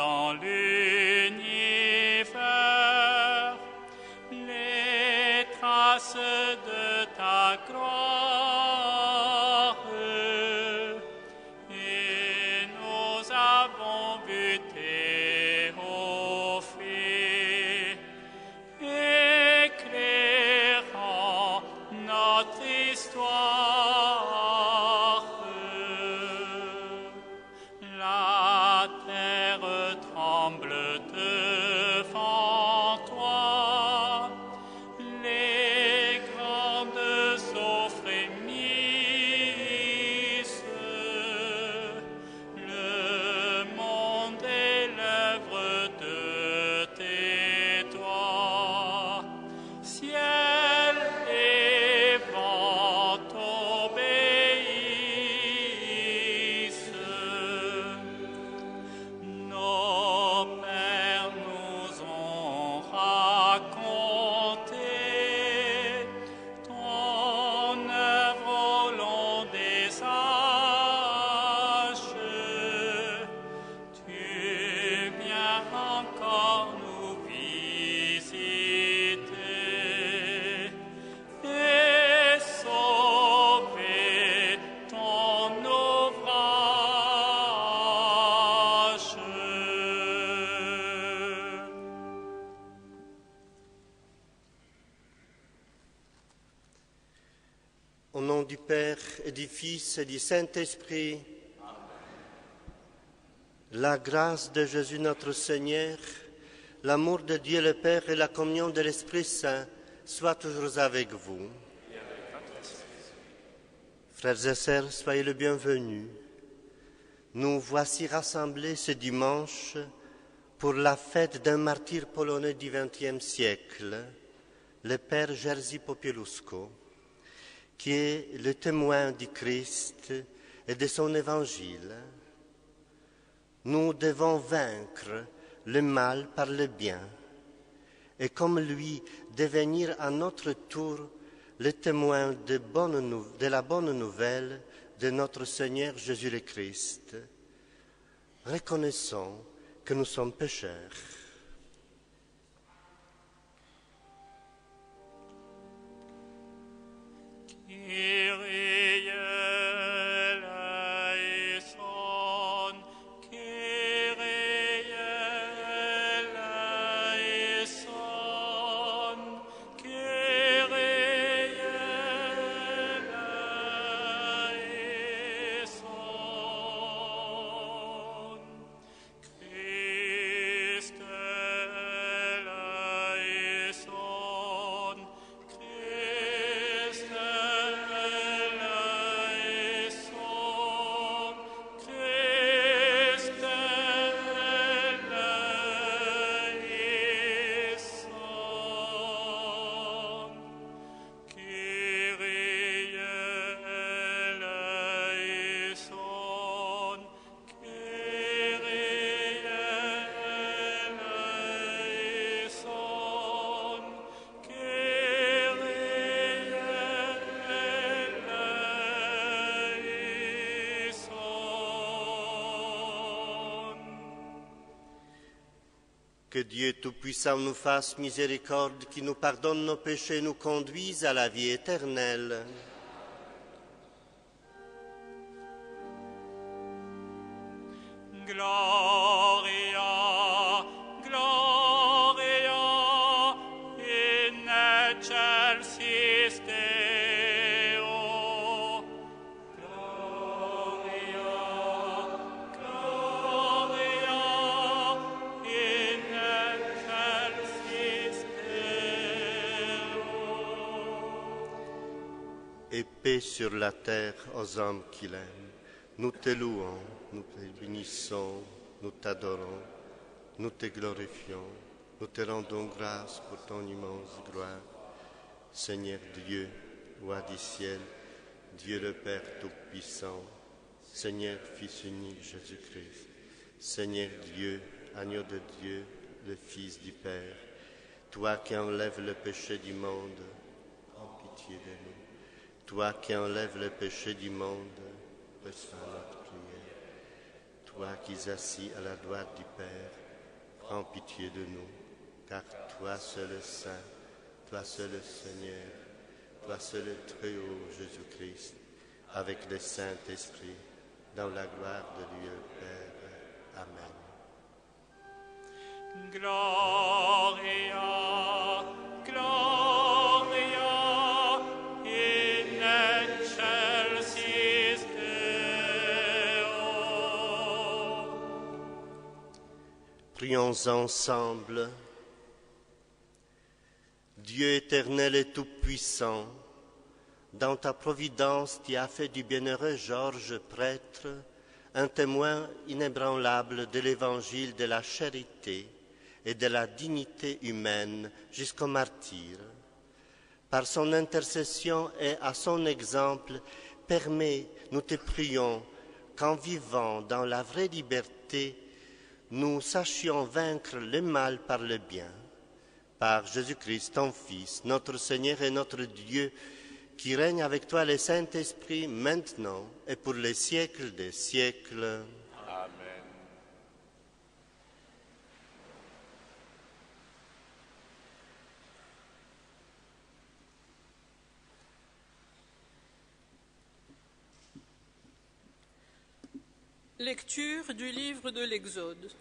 dans l'univers les traces de ta gloire. Et nous avons vu tes hauts faits, éclairant notre histoire. La terre tremble devant toi, les grandes eaux frémissent, le monde est l'œuvre de tes doigts. Ciel et vent obéissent. Nos pères nous ont raconté ton œuvre au long des âges. Tu viens encore nous visiter et sauver ton ouvrage. Au nom du Père et du Fils et du Saint-Esprit, la grâce de Jésus notre Seigneur, l'amour de Dieu le Père et la communion de l'Esprit Saint soient toujours avec vous. Frères et sœurs, soyez les bienvenus. Nous voici rassemblés ce dimanche pour la fête d'un martyr polonais du XXe siècle, le Père Jerzy Popieluszko, qui est le témoin du Christ et de son évangile. Nous devons vaincre le mal par le bien et comme lui devenir à notre tour le témoin de la bonne nouvelle de notre Seigneur Jésus le Christ. Reconnaissons que nous sommes pécheurs. Kyrie eleison, Kyrie eleison, Kyrie eleison. Christ eleison, Christ eleison, Christ eleison. Kyrie eleison, Kyrie eleison, Que Dieu Tout-Puissant nous fasse miséricorde, qui nous pardonne nos péchés et nous conduise à la vie éternelle. Gloria, Gloria, in excelsis Deo. Gloria, Gloria, in excelsis Deo. Et paix sur la terre aux hommes qu'il aime. Nous te louons, nous te bénissons, nous t'adorons, nous te glorifions, nous te rendons grâce pour ton immense gloire. Seigneur Dieu, roi du ciel, Dieu le Père Tout-Puissant, Seigneur Fils unique Jésus-Christ, Seigneur Dieu, agneau de Dieu, le Fils du Père, toi qui enlèves le péché du monde, aie pitié de nous. Toi qui enlèves le péché du monde, reçois notre prière. toi qui es assis à la droite du Père, prends pitié de nous, car toi seul est saint, toi seul est Seigneur, toi seul est très haut, Jésus-Christ, avec le Saint-Esprit, dans la gloire de Dieu Père. Amen. Gloria, Gloria, in excelsis Deo. Prions ensemble. Dieu éternel et tout-puissant, dans ta providence, tu as fait du bienheureux Georges, prêtre, un témoin inébranlable de l'évangile de la charité et de la dignité humaine jusqu'au martyre. Par son intercession et à son exemple, permets, nous te prions, qu'en vivant dans la vraie liberté, nous sachions vaincre le mal par le bien. Par Jésus-Christ, ton Fils, notre Seigneur et notre Dieu, qui règne avec toi le Saint-Esprit maintenant et pour les siècles des siècles. Amen. Lecture du livre de l'Exode.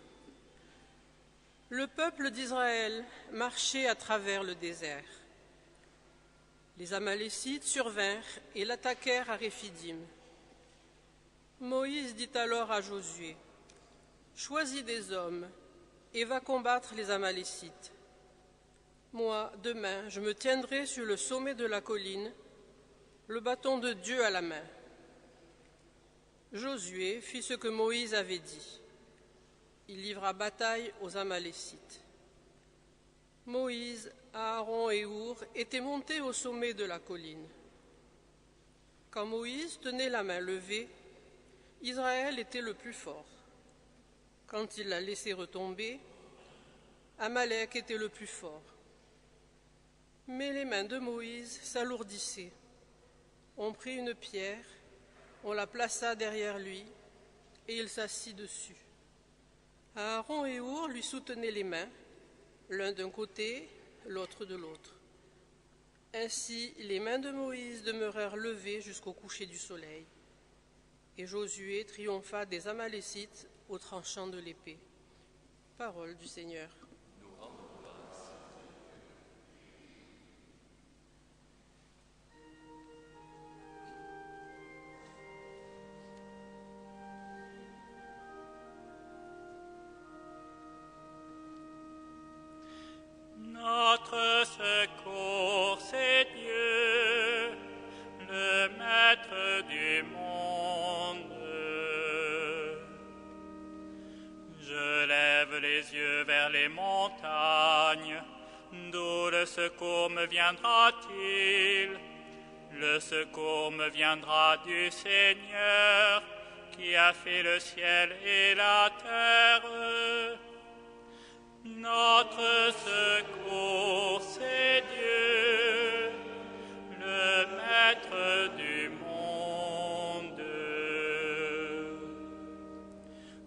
Le peuple d'Israël marchait à travers le désert. Les Amalécites survinrent et l'attaquèrent à Réphidim. Moïse dit alors à Josué, « Choisis des hommes et va combattre les Amalécites. Moi, demain, je me tiendrai sur le sommet de la colline, le bâton de Dieu à la main. » Josué fit ce que Moïse avait dit. Il livra bataille aux Amalécites. Moïse, Aaron et Our étaient montés au sommet de la colline. Quand Moïse tenait la main levée, Israël était le plus fort. Quand il la laissait retomber, Amalek était le plus fort. Mais les mains de Moïse s'alourdissaient. On prit une pierre, on la plaça derrière lui, et il s'assit dessus. Aaron et Our lui soutenaient les mains, l'un d'un côté, l'autre de l'autre. Ainsi, les mains de Moïse demeurèrent levées jusqu'au coucher du soleil. Et Josué triompha des Amalécites au tranchant de l'épée. Parole du Seigneur. Notre secours, c'est Dieu, le Maître du monde. Je lève les yeux vers les montagnes, d'où le secours me viendra-t-il? Le secours me viendra du Seigneur, qui a fait le ciel et la terre. Notre secours, c'est Dieu, le Maître du monde.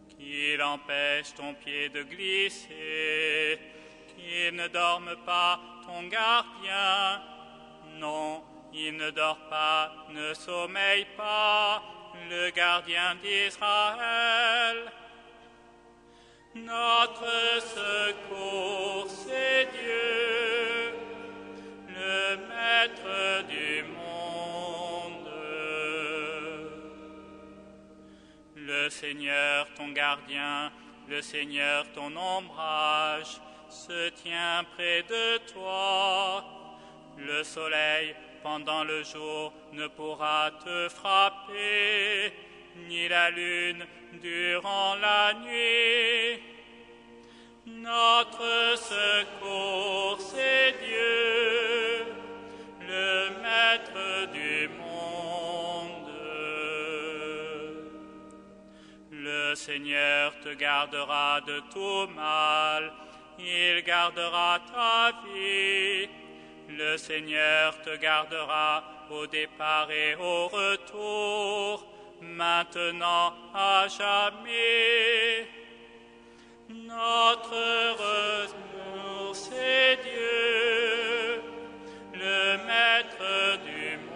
Qu'il empêche ton pied de glisser, qu'il ne dorme pas ton gardien. Non, il ne dort pas, ne sommeille pas, le gardien d'Israël. Notre secours, c'est Dieu, le Maître du monde. Le Seigneur, ton gardien, le Seigneur, ton ombrage, se tient près de toi. Le soleil, pendant le jour, ne pourra te frapper, ni la lune durant la nuit. Notre secours, c'est Dieu, le Maître du monde. Le Seigneur te gardera de tout mal, il gardera ta vie. Le Seigneur te gardera au départ et au retour, maintenant à jamais. Notre heureux amour, c'est Dieu, le Maître du monde.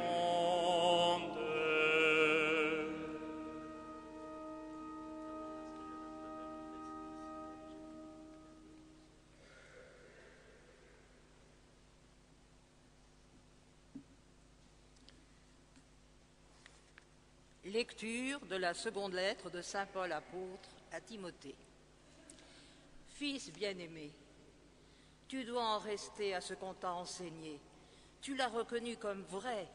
Lecture de la seconde lettre de saint Paul apôtre à Timothée. Fils bien-aimé, tu dois en rester à ce qu'on t'a enseigné. Tu l'as reconnu comme vrai,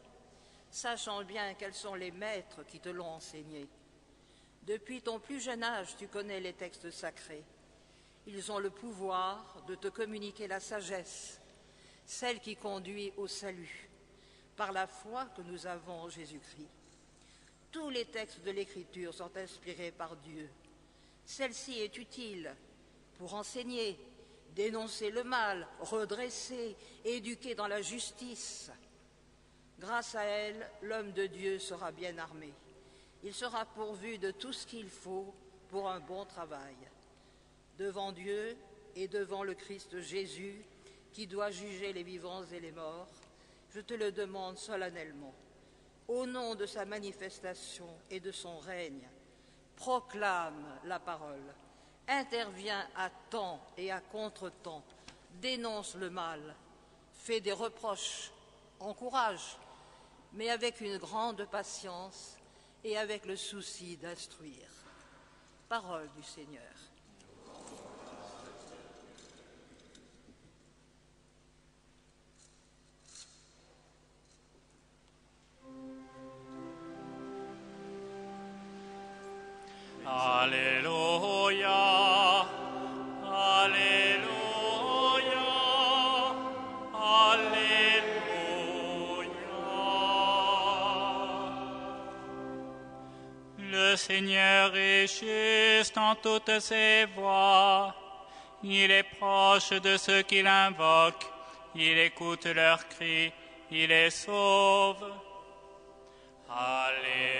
sachant bien quels sont les maîtres qui te l'ont enseigné. Depuis ton plus jeune âge, tu connais les textes sacrés. Ils ont le pouvoir de te communiquer la sagesse, celle qui conduit au salut, par la foi que nous avons en Jésus-Christ. Tous les textes de l'Écriture sont inspirés par Dieu. Celle-ci est utile pour enseigner, dénoncer le mal, redresser, éduquer dans la justice. Grâce à elle, l'homme de Dieu sera bien armé. Il sera pourvu de tout ce qu'il faut pour un bon travail. Devant Dieu et devant le Christ Jésus, qui doit juger les vivants et les morts, je te le demande solennellement. Au nom de sa manifestation et de son règne, proclame la parole, interviens à temps et à contre-temps, dénonce le mal, fais des reproches, encourage, mais avec une grande patience et avec le souci d'instruire. Parole du Seigneur. Alléluia, Alléluia, Alléluia. Le Seigneur est juste en toutes ses voies. Il est proche de ceux qui l'invoquent. Il écoute leurs cris. Il les sauve. Alléluia.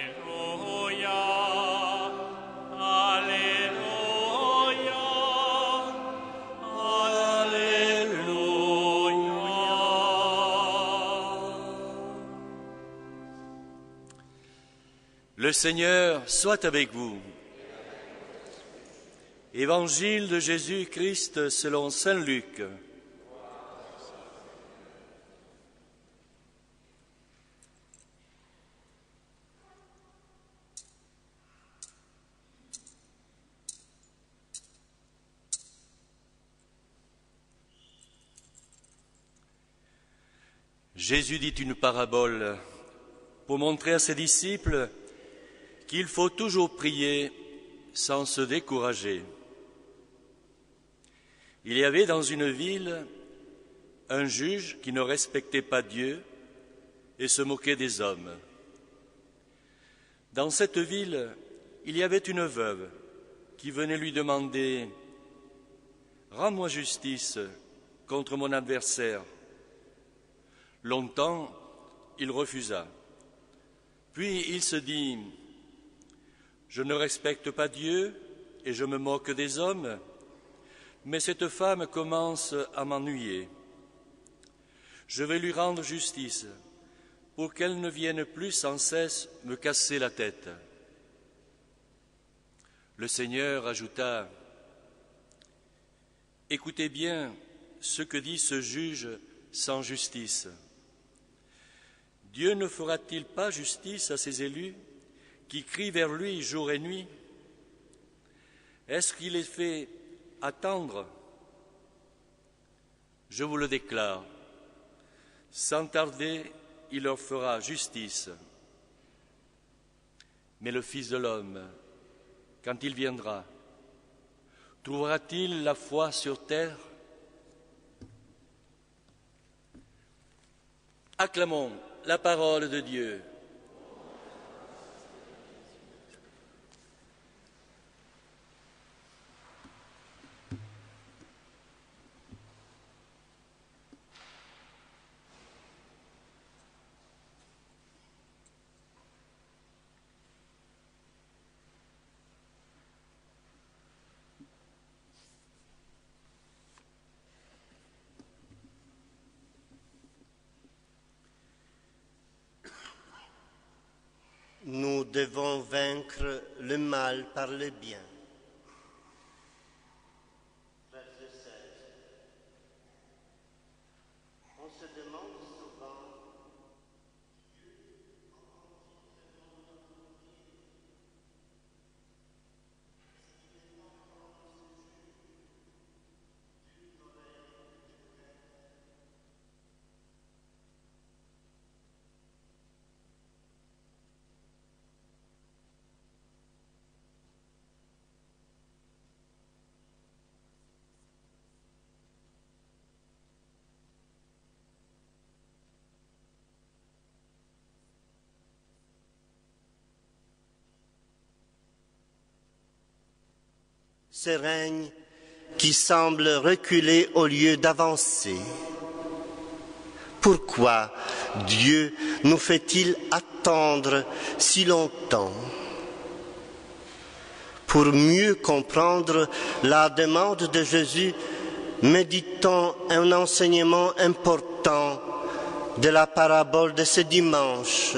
Le Seigneur soit avec vous. Évangile de Jésus-Christ selon saint Luc. Jésus dit une parabole pour montrer à ses disciples qu'il faut toujours prier sans se décourager. Il y avait dans une ville un juge qui ne respectait pas Dieu et se moquait des hommes. Dans cette ville, il y avait une veuve qui venait lui demander « Rends-moi justice contre mon adversaire ». Longtemps, il refusa. Puis il se dit « Je ne respecte pas Dieu et je me moque des hommes, mais cette femme commence à m'ennuyer. Je vais lui rendre justice pour qu'elle ne vienne plus sans cesse me casser la tête. » Le Seigneur ajouta « Écoutez bien ce que dit ce juge sans justice. Dieu ne fera-t-il pas justice à ses élus qui crient vers lui jour et nuit? Est-ce qu'il les fait attendre? Je vous le déclare, sans tarder, il leur fera justice. Mais le Fils de l'homme, quand il viendra, trouvera-t-il la foi sur terre? Acclamons la parole de Dieu. devons vaincre le mal par le bien. Frères et sœurs, on se demande souvent ce règne qui semble reculer au lieu d'avancer. Pourquoi Dieu nous fait-il attendre si longtemps? Pour mieux comprendre la demande de Jésus, méditons un enseignement important de la parabole de ce dimanche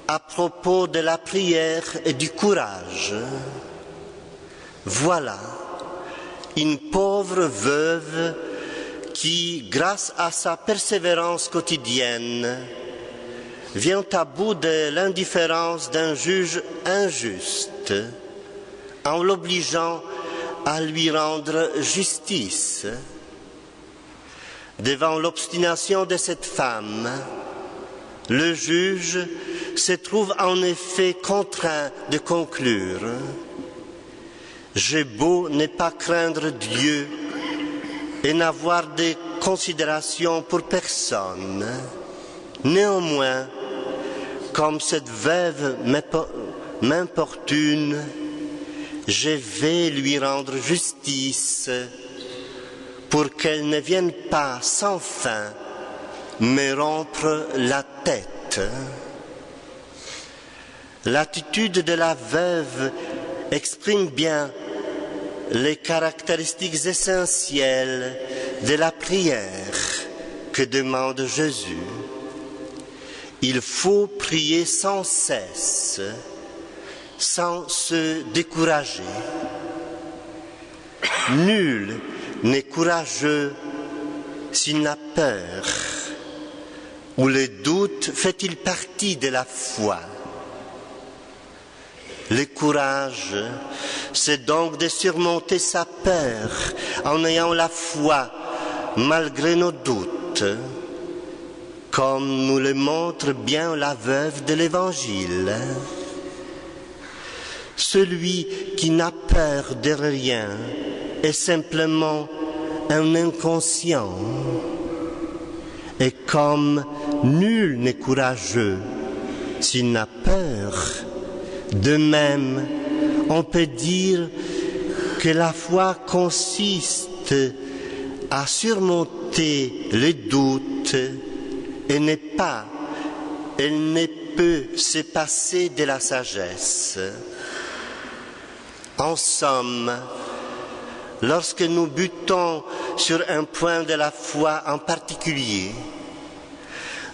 à propos de la prière et du courage. Voilà une pauvre veuve qui, grâce à sa persévérance quotidienne, vient à bout de l'indifférence d'un juge injuste en l'obligeant à lui rendre justice. Devant l'obstination de cette femme, le juge se trouve en effet contraint de conclure: j'ai beau ne pas craindre Dieu et n'avoir de considération pour personne, néanmoins, comme cette veuve m'importune, je vais lui rendre justice pour qu'elle ne vienne pas sans fin me rompre la tête. L'attitude de la veuve exprime bien les caractéristiques essentielles de la prière que demande Jésus. Il faut prier sans cesse, sans se décourager. Nul n'est courageux s'il n'a peur, ou le doute fait-il partie de la foi. Le courage, c'est donc de surmonter sa peur en ayant la foi malgré nos doutes, comme nous le montre bien la veuve de l'Évangile. Celui qui n'a peur de rien est simplement un inconscient. Et comme nul n'est courageux s'il n'a peur, de même, on peut dire que la foi consiste à surmonter les doutes et elle ne peut se passer de la sagesse. En somme, lorsque nous butons sur un point de la foi en particulier,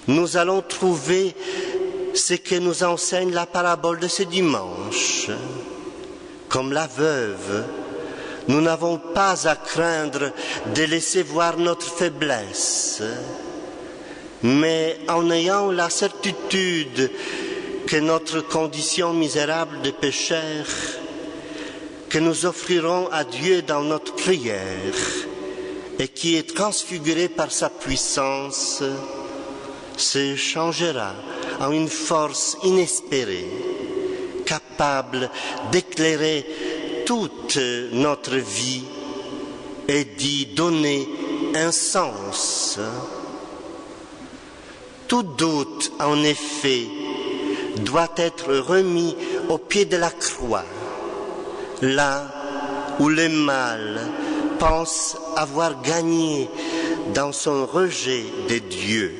nous allons trouver ce que nous enseigne la parabole de ce dimanche. Comme la veuve, nous n'avons pas à craindre de laisser voir notre faiblesse, mais en ayant la certitude que notre condition misérable de pécheur, que nous offrirons à Dieu dans notre prière et qui est transfigurée par sa puissance, se changera en une force inespérée, capable d'éclairer toute notre vie et d'y donner un sens. Tout doute, en effet, doit être remis au pied de la croix, là où le mal pense avoir gagné dans son rejet de Dieu,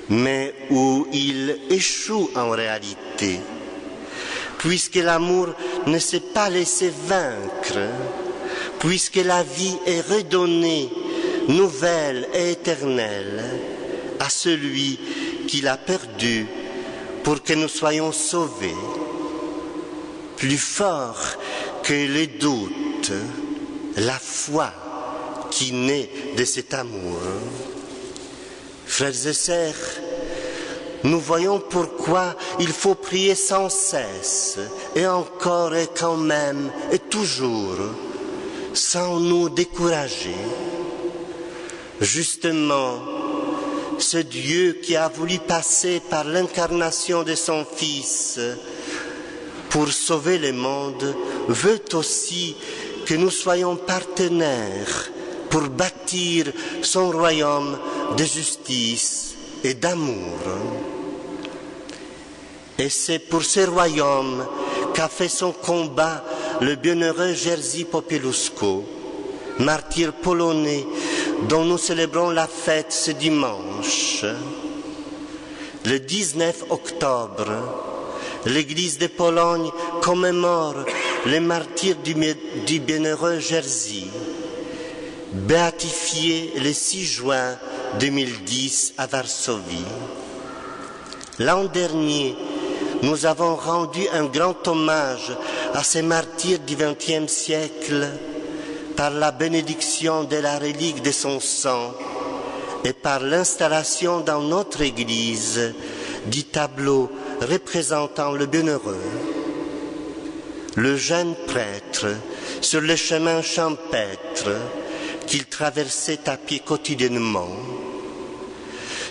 mais où il échoue en réalité, puisque l'amour ne s'est pas laissé vaincre, puisque la vie est redonnée, nouvelle et éternelle, à celui qui l'a perdue pour que nous soyons sauvés, plus fort que les doutes, la foi qui naît de cet amour. Frères et sœurs, nous voyons pourquoi il faut prier sans cesse, et encore et quand même, et toujours, sans nous décourager. Justement, ce Dieu qui a voulu passer par l'incarnation de son Fils pour sauver le monde, veut aussi que nous soyons partenaires pour bâtir son royaume de justice et d'amour. Et c'est pour ce royaume qu'a fait son combat le bienheureux Jerzy Popieluszko, martyr polonais dont nous célébrons la fête ce dimanche. Le 19 octobre, l'Église de Pologne commémore les martyrs du bienheureux Jerzy, béatifié le 6 juin 2010 à Varsovie. L'an dernier, nous avons rendu un grand hommage à ces martyrs du XXe siècle par la bénédiction de la relique de son sang et par l'installation dans notre Église du tableau représentant le bienheureux. Le jeune prêtre, sur le chemin champêtre qu'il traversait à pied quotidiennement.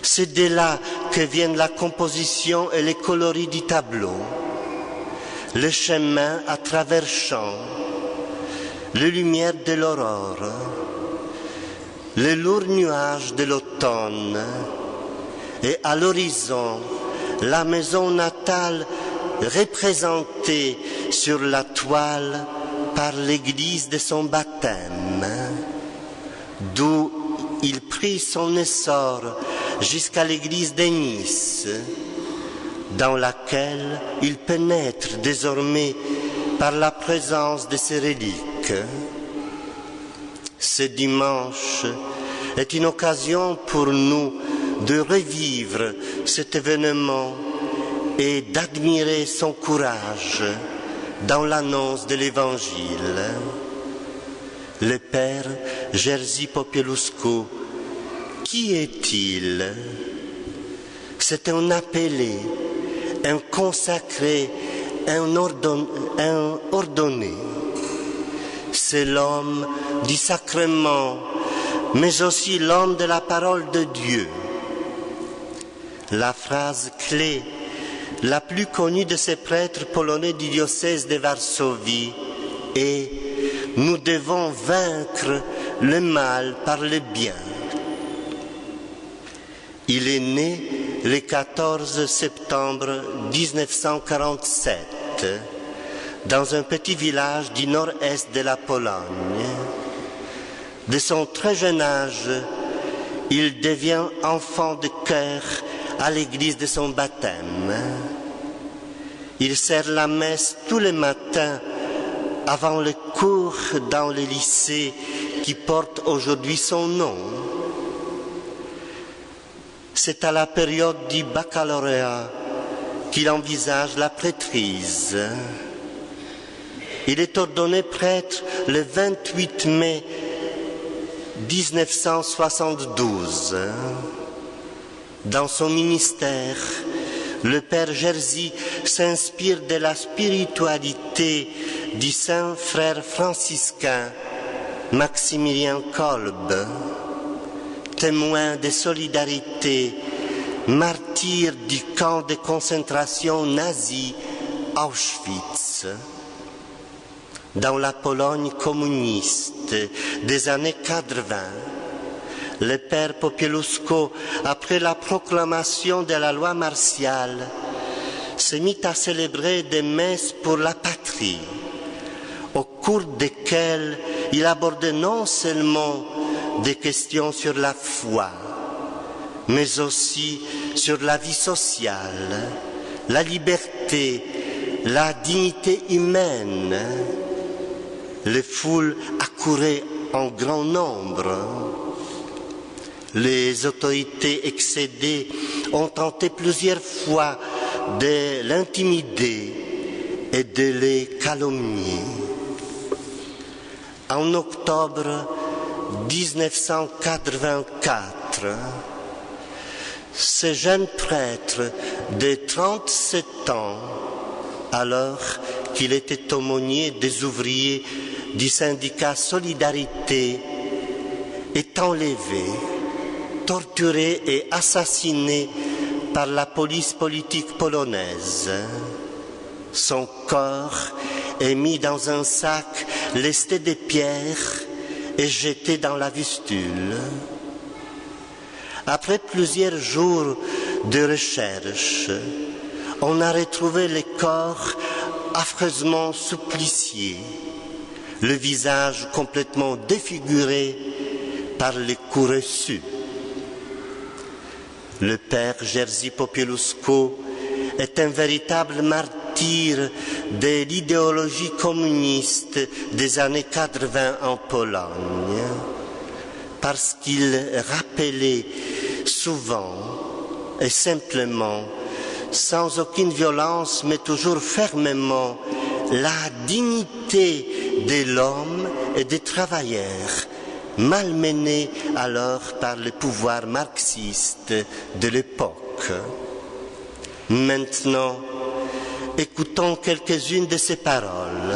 C'est de là que viennent la composition et les coloris du tableau, le chemin à travers champs, les lumières de l'aurore, les lourds nuages de l'automne, et à l'horizon, la maison natale représentée sur la toile par l'église de son baptême, d'où il prit son essor jusqu'à l'église de Nice, dans laquelle il pénètre désormais par la présence de ses reliques. Ce dimanche est une occasion pour nous de revivre cet événement et d'admirer son courage dans l'annonce de l'Évangile. Le Père Jerzy Popieluszko, qui est-il? C'est un appelé, un consacré, un ordonné. C'est l'homme du sacrement, mais aussi l'homme de la parole de Dieu. La phrase clé, la plus connue de ces prêtres polonais du diocèse de Varsovie est « Nous devons vaincre le mal par le bien ». Il est né le 14 septembre 1947 dans un petit village du nord-est de la Pologne. De son très jeune âge, il devient enfant de chœur à l'église de son baptême. Il sert la messe tous les matins avant le cours dans le lycée qui porte aujourd'hui son nom. C'est à la période du baccalauréat qu'il envisage la prêtrise. Il est ordonné prêtre le 28 mai 1972. Dans son ministère, le Père Jerzy s'inspire de la spiritualité du saint frère franciscain Maximilien Kolbe, témoin de solidarité, martyr du camp de concentration nazi Auschwitz. Dans la Pologne communiste des années 80, le Père Popieluszko, après la proclamation de la loi martiale, se mit à célébrer des messes pour la patrie, au cours desquelles il abordait non seulement des questions sur la foi, mais aussi sur la vie sociale, la liberté, la dignité humaine. Les foules accouraient en grand nombre. Les autorités excédées ont tenté plusieurs fois de l'intimider et de les calomnier. En octobre 1984, ce jeune prêtre de 37 ans, alors qu'il était aumônier des ouvriers du syndicat Solidarité, est enlevé, torturé et assassiné par la police politique polonaise. Son corps est mis dans un sac lesté de pierres et jeté dans la Vistule. Après plusieurs jours de recherche, on a retrouvé le corps affreusement supplicié, le visage complètement défiguré par les coups reçus. Le père Jerzy Popieluszko est un véritable martyr de l'idéologie communiste des années 80 en Pologne, parce qu'il rappelait souvent et simplement, sans aucune violence, mais toujours fermement, la dignité de l'homme et des travailleurs, malmenés alors par le pouvoir marxiste de l'époque. Maintenant, écoutons quelques-unes de ces paroles.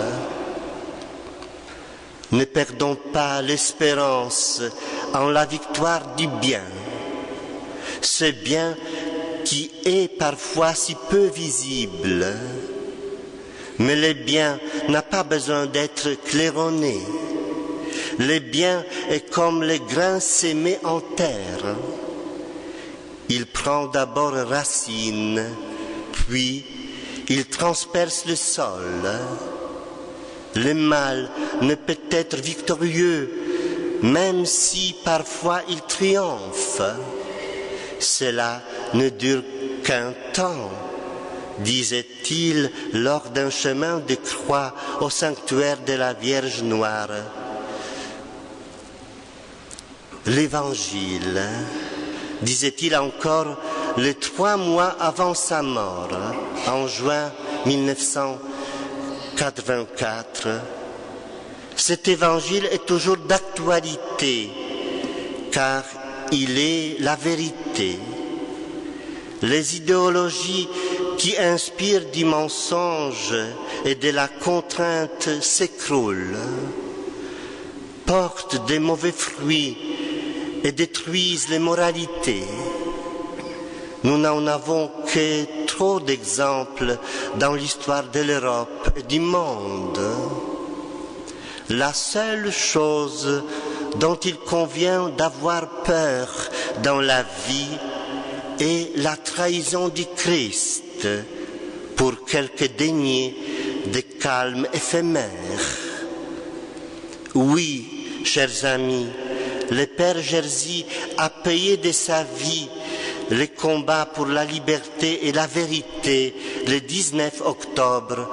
Ne perdons pas l'espérance en la victoire du bien. Ce bien qui est parfois si peu visible, mais le bien n'a pas besoin d'être claironné. Le bien est comme le grain semé en terre. Il prend d'abord racine, puis il transperce le sol. Le mal ne peut être victorieux, même si parfois il triomphe. Cela ne dure qu'un temps, disait-il lors d'un chemin de croix au sanctuaire de la Vierge Noire. L'Évangile, disait-il encore, les 3 mois avant sa mort, en juin 1984, cet Évangile est toujours d'actualité, car il est la vérité. Les idéologies qui inspirent du mensonge et de la contrainte s'écroulent, portent de mauvais fruits et détruisent les moralités. Nous n'en avons que trop d'exemples dans l'histoire de l'Europe et du monde. La seule chose dont il convient d'avoir peur dans la vie est la trahison du Christ pour quelques deniers de calme éphémère. Oui, chers amis, le père Jerzy a payé de sa vie le combat pour la liberté et la vérité le 19 octobre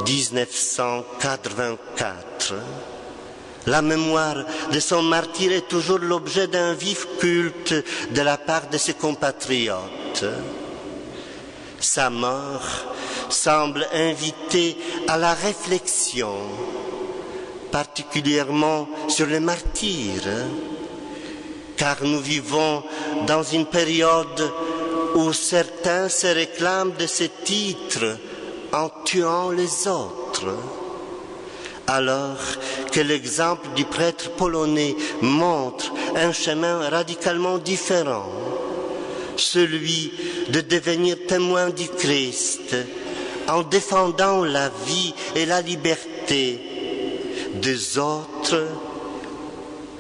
1984. La mémoire de son martyre est toujours l'objet d'un vif culte de la part de ses compatriotes. Sa mort semble inviter à la réflexion, particulièrement sur les martyrs, car nous vivons dans une période où certains se réclament de ce titre en tuant les autres, alors que l'exemple du prêtre polonais montre un chemin radicalement différent, celui de devenir témoin du Christ en défendant la vie et la liberté des autres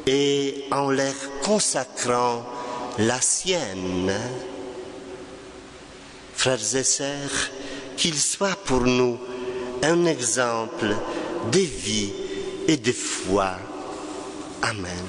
et en leur consacrant la sienne. Frères et sœurs, qu'il soit pour nous un exemple de vie et de foi. Amen.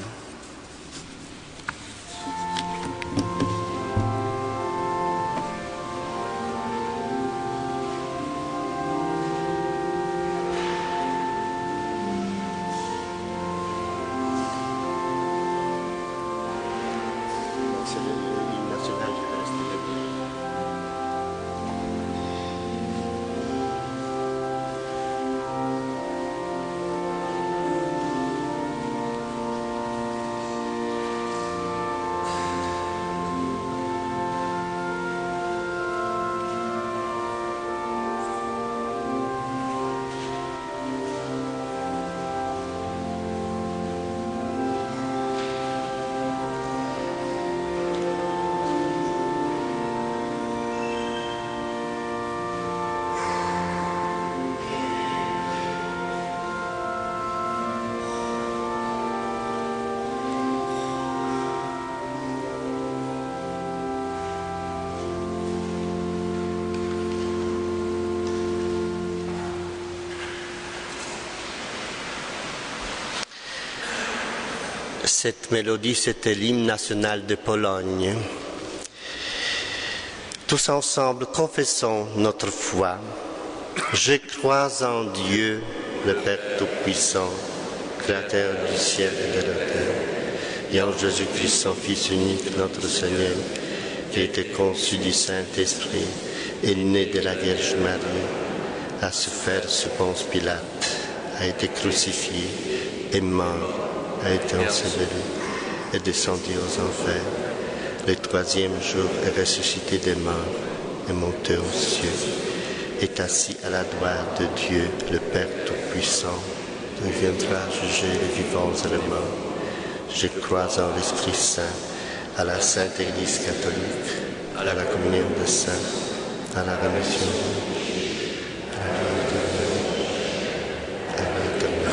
Cette mélodie, c'était l'hymne national de Pologne. Tous ensemble, confessons notre foi. Je crois en Dieu, le Père Tout-Puissant, Créateur du ciel et de la terre, et en Jésus-Christ, son Fils unique, notre Seigneur, qui a été conçu du Saint-Esprit et né de la Vierge Marie, a souffert sous Ponce Pilate, a été crucifié, est mort, a été enseveli, est descendu aux enfers. Le troisième jour est ressuscité des morts, est monté aux cieux, est assis à la droite de Dieu, le Père Tout-Puissant, d'où il viendra juger les vivants et les morts. Je crois en l'Esprit Saint, à la Sainte Église catholique, à la communion des saints, à la rémission des péchés, à la vie éternelle.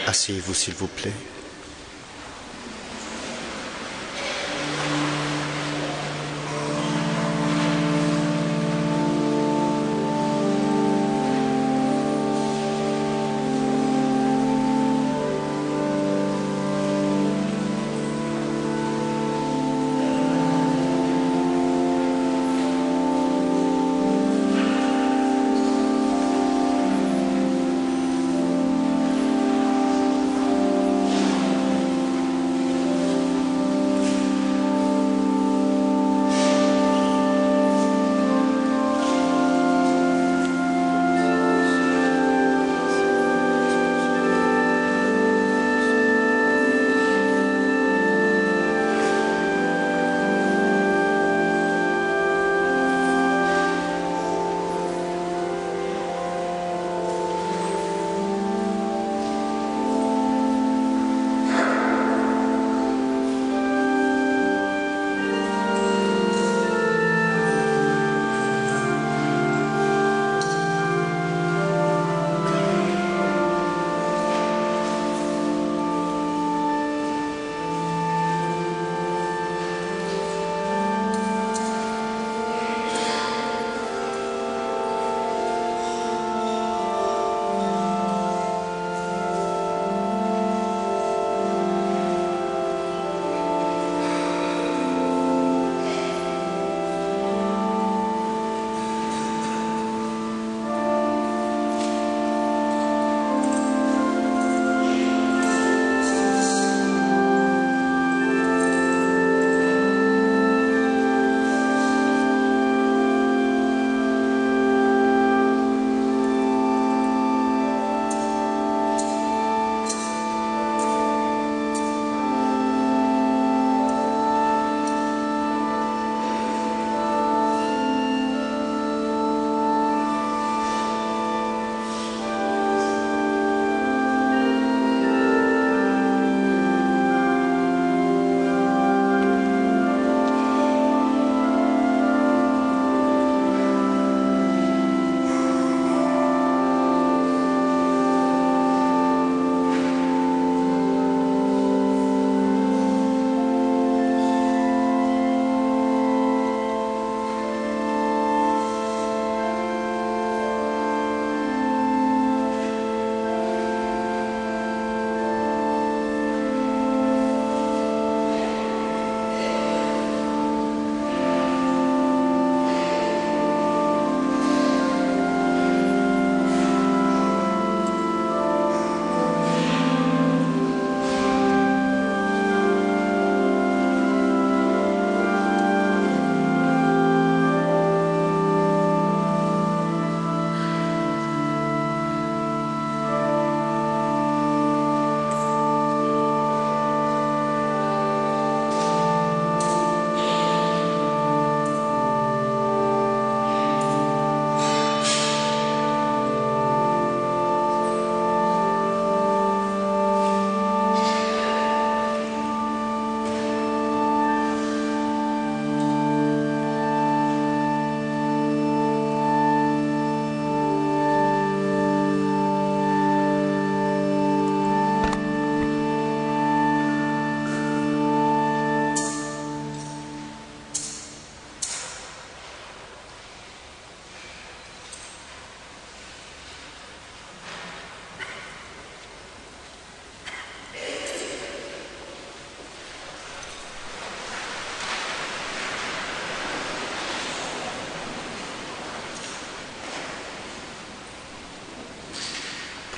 Asseyez-vous, s'il vous plaît.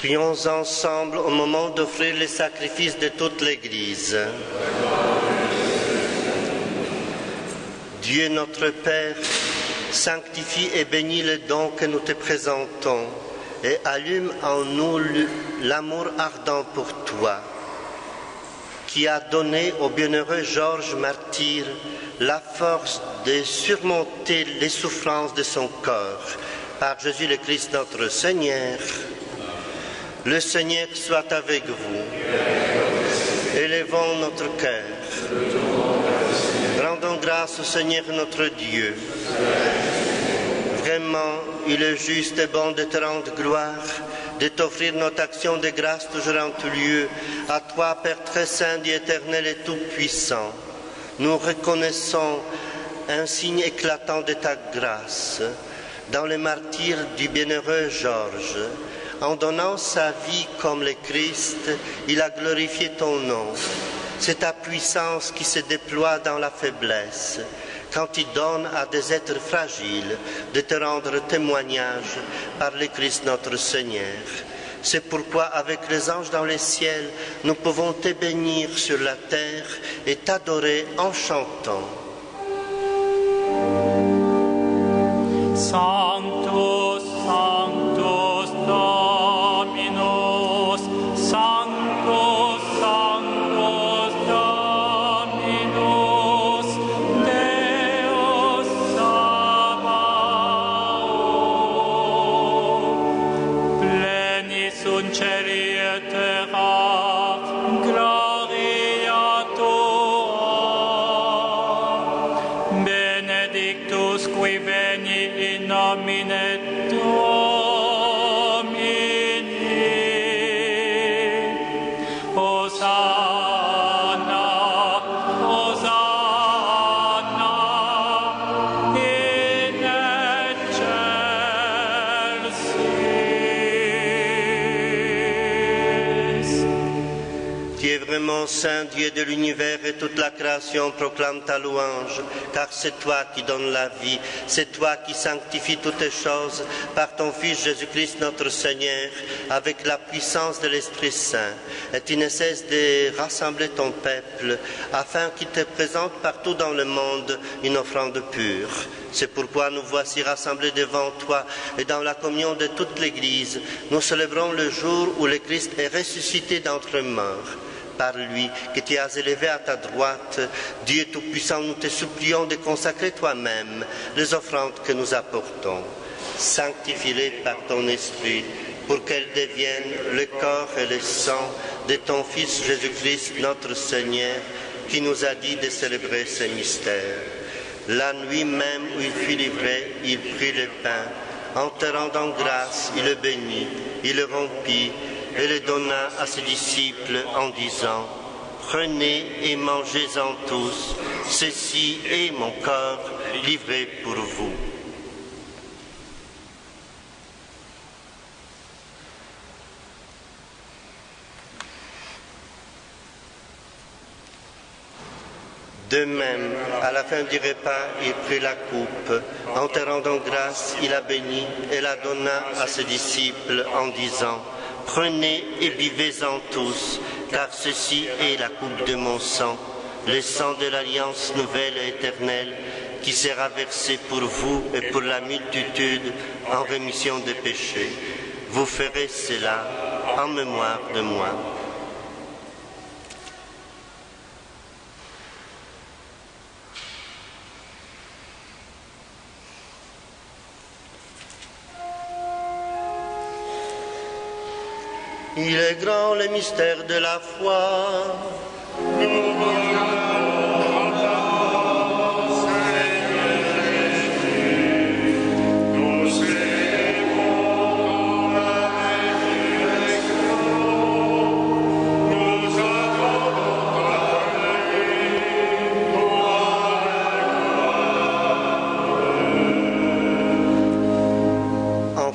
Prions ensemble au moment d'offrir les sacrifices de toute l'Église. Dieu notre Père, sanctifie et bénis le don que nous te présentons et allume en nous l'amour ardent pour toi, qui a donné au bienheureux Georges martyr la force de surmonter les souffrances de son corps. Par Jésus le Christ notre Seigneur. Le Seigneur soit avec vous. Élevons notre cœur. Rendons grâce au Seigneur notre Dieu. Vraiment, il est juste et bon de te rendre gloire, de t'offrir notre action de grâce toujours en tout lieu, à toi, Père très saint, Dieu éternel et tout-puissant. Nous reconnaissons un signe éclatant de ta grâce dans le martyre du bienheureux Georges. En donnant sa vie comme le Christ, il a glorifié ton nom. C'est ta puissance qui se déploie dans la faiblesse, quand il donne à des êtres fragiles de te rendre témoignage par le Christ notre Seigneur. C'est pourquoi, avec les anges dans les ciels, nous pouvons te bénir sur la terre et t'adorer en chantant. Sanctus, Sanctus, Dominus, Sanctus, Sanctus, Dominus, Deus Sabaoth. Plenis sunt celi et terra, gloria tua. Benedictus qui veni in nomine Domini. Hosanna, Hosanna in excelsis. Tu es vraiment saint, Dieu de l'univers, et toute la création proclame ta louange, car c'est toi qui donnes la vie, c'est toi qui sanctifies toutes les choses par ton Fils Jésus-Christ notre Seigneur, avec la puissance de l'Esprit Saint. Et tu ne cesses de rassembler ton peuple, afin qu'il te présente partout dans le monde une offrande pure. C'est pourquoi nous voici rassemblés devant toi, et dans la communion de toute l'Église, nous célébrons le jour où le Christ est ressuscité d'entre morts. Par lui, que tu as élevé à ta droite, Dieu Tout-Puissant, nous te supplions de consacrer toi-même les offrandes que nous apportons. Sanctifie-les par ton Esprit, pour qu'elles deviennent le corps et le sang de ton Fils Jésus-Christ, notre Seigneur, qui nous a dit de célébrer ces mystères. La nuit même où il fut livré, il prit le pain. En te rendant grâce, il le bénit, il le rompit, et le donna à ses disciples en disant : Prenez et mangez-en tous, ceci est mon corps livré pour vous. De même, à la fin du repas, il prit la coupe. En te rendant grâce, il la bénit et la donna à ses disciples en disant : Prenez et buvez-en tous, car ceci est la coupe de mon sang, le sang de l'alliance nouvelle et éternelle, qui sera versé pour vous et pour la multitude en rémission des péchés. Vous ferez cela en mémoire de moi. Il est grand le mystère de la foi.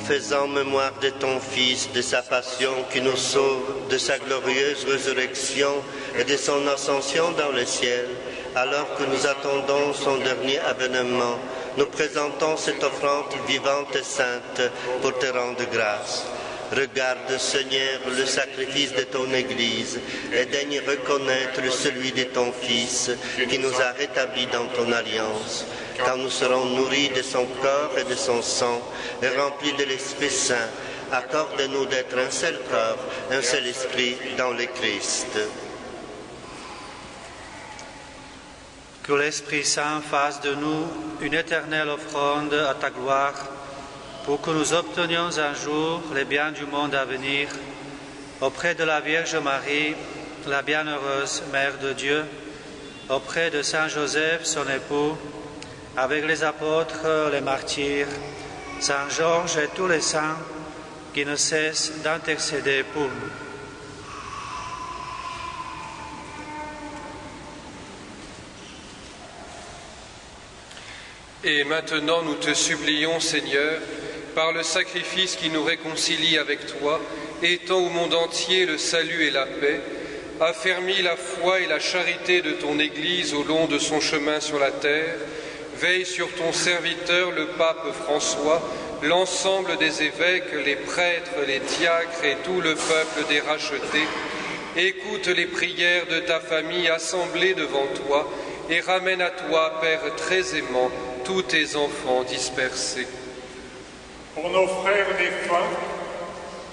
Faisant mémoire de ton Fils, de sa passion qui nous sauve, de sa glorieuse résurrection et de son ascension dans le ciel, alors que nous attendons son dernier avènement, nous présentons cette offrande vivante et sainte pour te rendre grâce. Regarde, Seigneur, le sacrifice de ton Église et daigne reconnaître celui de ton Fils qui nous a rétablis dans ton alliance. Quand nous serons nourris de son corps et de son sang et remplis de l'Esprit Saint, accorde-nous d'être un seul corps, un seul esprit dans le Christ. Que l'Esprit Saint fasse de nous une éternelle offrande à ta gloire, pour que nous obtenions un jour les biens du monde à venir, auprès de la Vierge Marie, la bienheureuse Mère de Dieu, auprès de Saint Joseph, son époux, avec les apôtres, les martyrs, Saint Georges et tous les saints qui ne cessent d'intercéder pour nous. Et maintenant nous te supplions, Seigneur, par le sacrifice qui nous réconcilie avec toi, étends au monde entier le salut et la paix, affermis la foi et la charité de ton Église au long de son chemin sur la terre, veille sur ton serviteur, le pape François, l'ensemble des évêques, les prêtres, les diacres et tout le peuple des rachetés. Écoute les prières de ta famille assemblée devant toi et ramène à toi, Père très aimant, tous tes enfants dispersés. Pour nos frères défunts,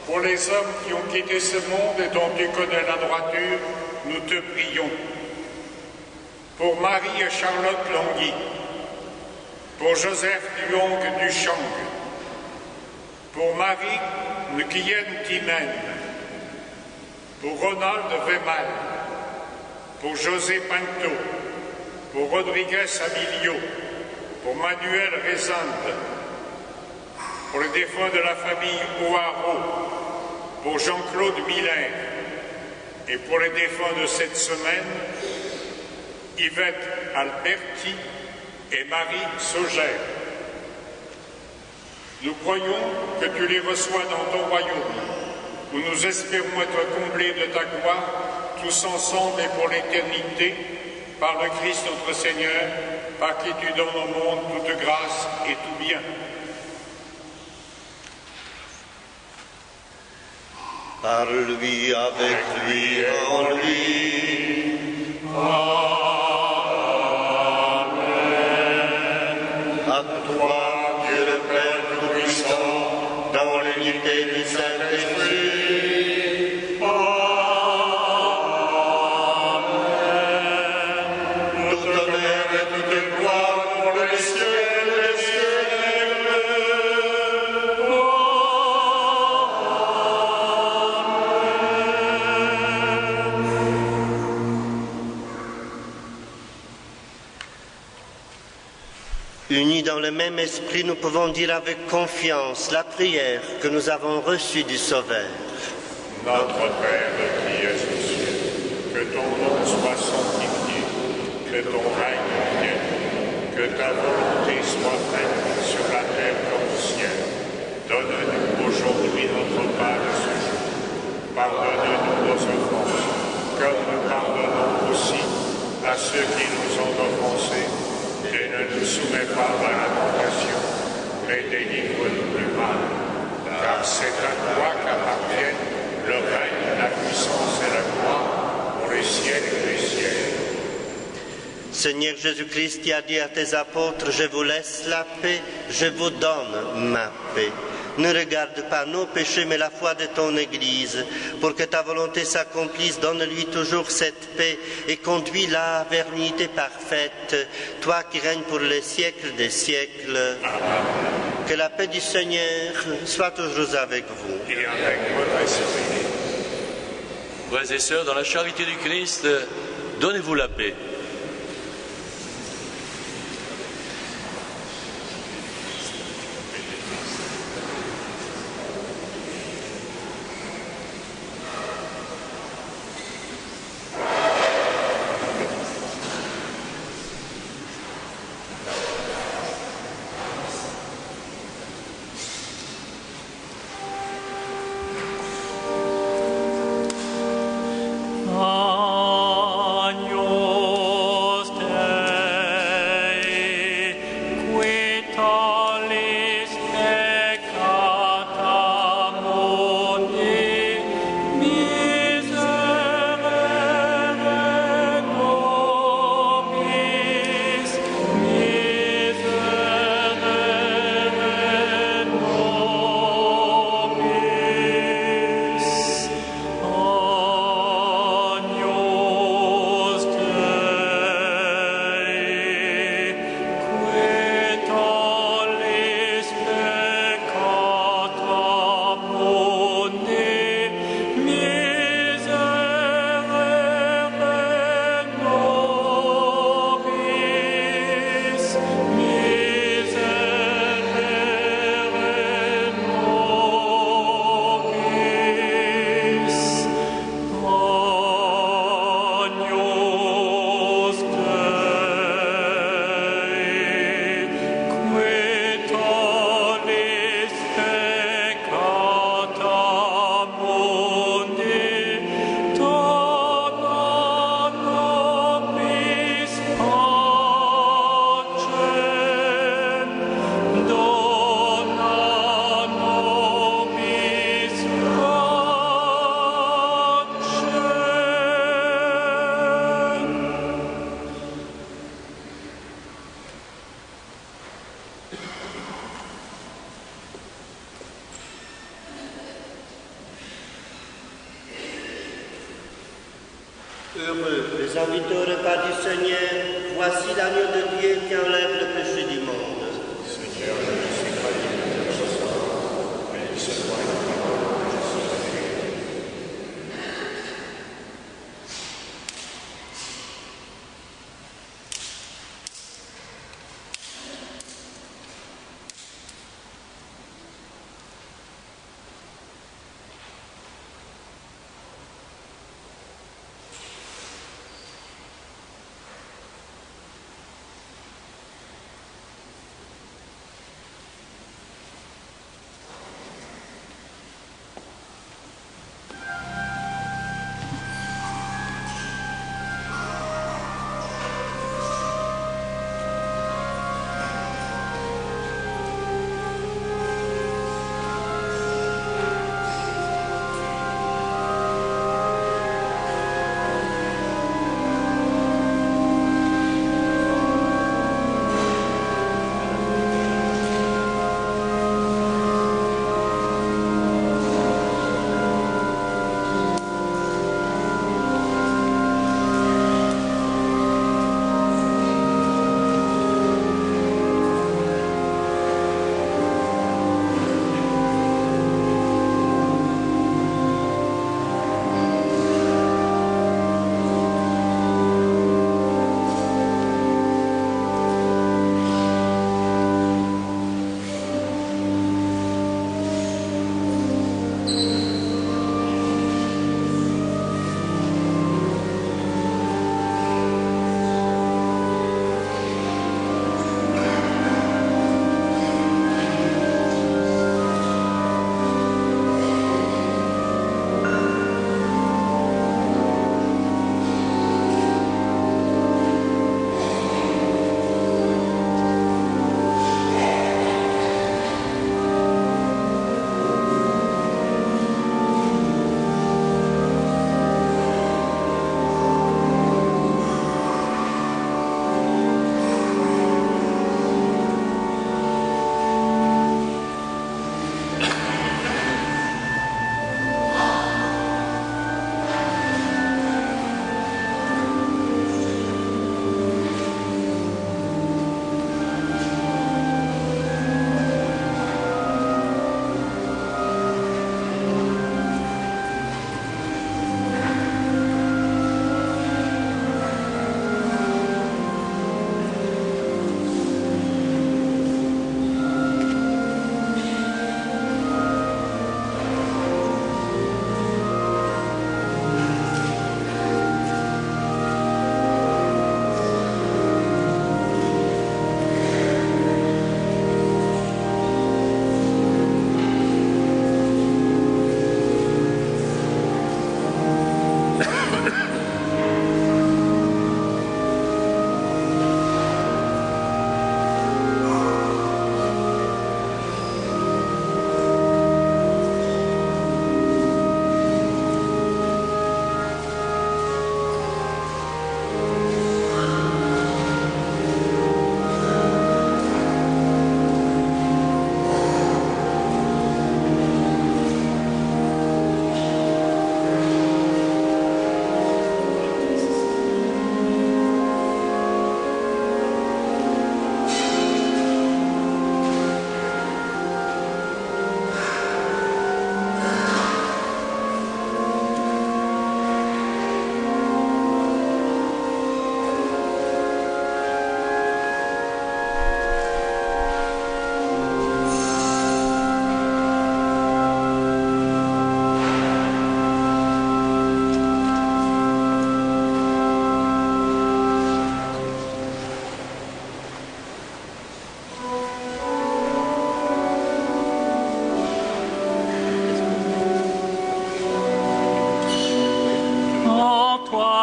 pour les hommes qui ont quitté ce monde et dont tu connais la droiture, nous te prions. Pour Marie et Charlotte Langui, pour Joseph Duong Duchang, pour Marie Nguyen Timen, pour Ronald Wemal, pour José Pinto, pour Rodriguez Abilio, pour Manuel Rezende, pour les défunts de la famille Ouaro, pour Jean-Claude Miller et pour les défunts de cette semaine, Yvette Alberti et Marie Saugère. Nous croyons que tu les reçois dans ton royaume, où nous espérons être comblés de ta gloire, tous ensemble et pour l'éternité, par le Christ notre Seigneur, par qui tu donnes au monde toute grâce et tout bien. Par lui, avec lui, en lui. Amen. À toi, Dieu le Père Tout-Puissant, dans l'unité du Saint-Esprit. Unis dans le même esprit, nous pouvons dire avec confiance la prière que nous avons reçue du Sauveur. Notre Père qui es aux cieux, que ton nom soit sanctifié, que ton règne vienne, que ta volonté soit faite sur la terre comme au ciel. Donne-nous aujourd'hui notre pain de ce jour. Pardonne-nous nos offenses, comme nous pardonnons aussi à ceux qui nous ont offensés. Et ne nous soumets pas à la tentation, mais délivre-nous du mal. Car c'est à toi qu'appartiennent le règne, la puissance et la gloire pour les siècles des siècles. Seigneur Jésus-Christ, qui a dit à tes apôtres, je vous laisse la paix, je vous donne ma paix. Ne regarde pas nos péchés, mais la foi de ton Église. Pour que ta volonté s'accomplisse, donne-lui toujours cette paix et conduis-la vers l'unité parfaite, toi qui règnes pour les siècles des siècles. Amen. Que la paix du Seigneur soit toujours avec vous. Et avec votre esprit. Frères et sœurs, dans la charité du Christ, donnez-vous la paix. Agneau Heureux les invités au repas du Seigneur, voici l'agneau de Dieu qui enlève le péché du monde. Seigneur, je ne suis pas digne de ce soir, mais il se voit une parole que je serai guéri.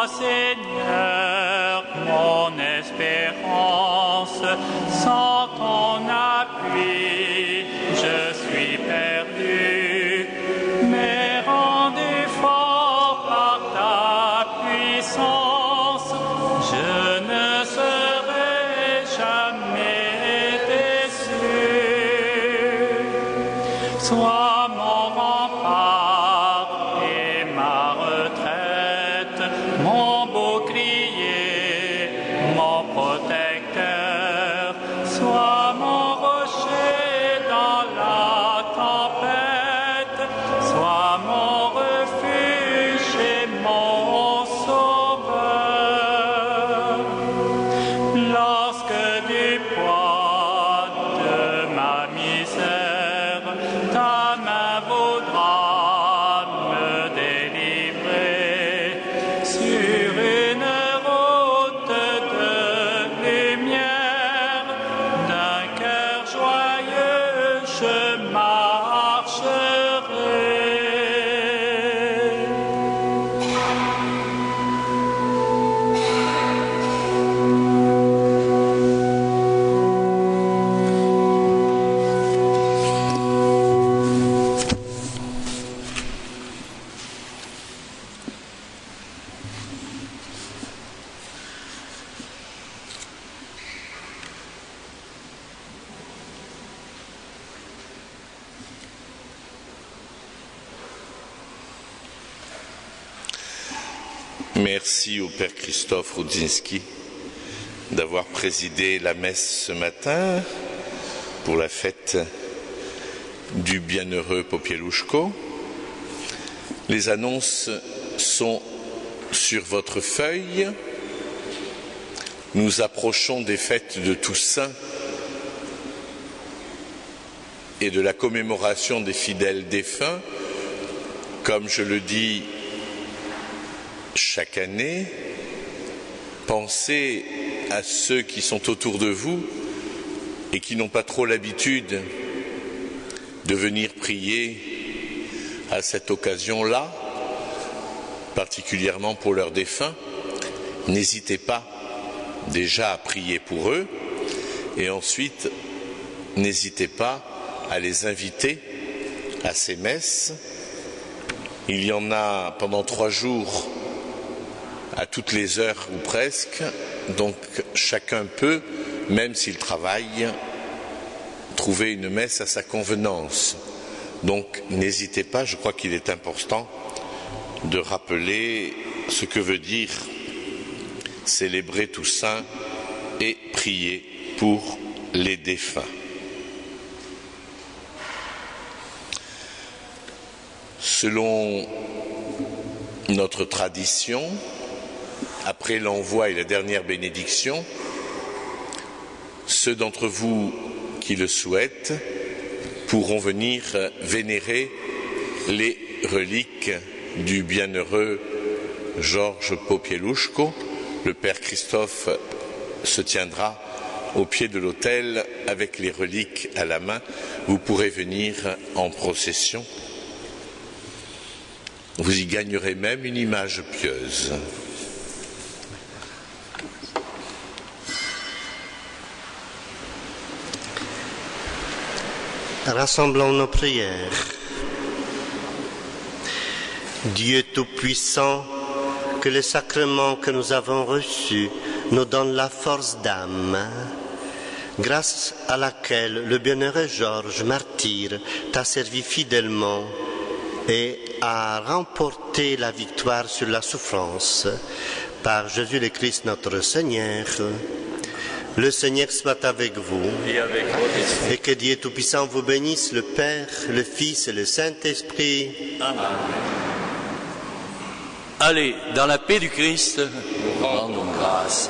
Seigneur, mon espérance, sans ton appui, je suis perdu, mais rendu fort par ta puissance, je ne serai jamais déçu. Sois mon rempart et ma retraite, mon Merci au Père Christophe Rudzinski d'avoir présidé la messe ce matin pour la fête du bienheureux Popieluszko. Les annonces sont sur votre feuille. Nous approchons des fêtes de Toussaint et de la commémoration des fidèles défunts. Comme je le dis chaque année, pensez à ceux qui sont autour de vous et qui n'ont pas trop l'habitude de venir prier à cette occasion-là, particulièrement pour leurs défunts. N'hésitez pas déjà à prier pour eux et ensuite n'hésitez pas à les inviter à ces messes. Il y en a pendant 3 jours à toutes les heures ou presque, donc chacun peut, même s'il travaille, trouver une messe à sa convenance. Donc n'hésitez pas, je crois qu'il est important de rappeler ce que veut dire célébrer Toussaint et prier pour les défunts. Selon notre tradition, après l'envoi et la dernière bénédiction, ceux d'entre vous qui le souhaitent pourront venir vénérer les reliques du bienheureux Georges Popieluszko. Le Père Christophe se tiendra au pied de l'autel avec les reliques à la main. Vous pourrez venir en procession. Vous y gagnerez même une image pieuse. Rassemblons nos prières. Dieu Tout-Puissant, que le sacrement que nous avons reçu nous donne la force d'âme, grâce à laquelle le bienheureux Georges, martyr, t'a servi fidèlement et a remporté la victoire sur la souffrance. Par Jésus le Christ notre Seigneur. Le Seigneur soit avec vous Et avec votre esprit. et que Dieu Tout-Puissant vous bénisse, le Père, le Fils et le Saint-Esprit. Amen. Allez, dans la paix du Christ, nous rendons grâce.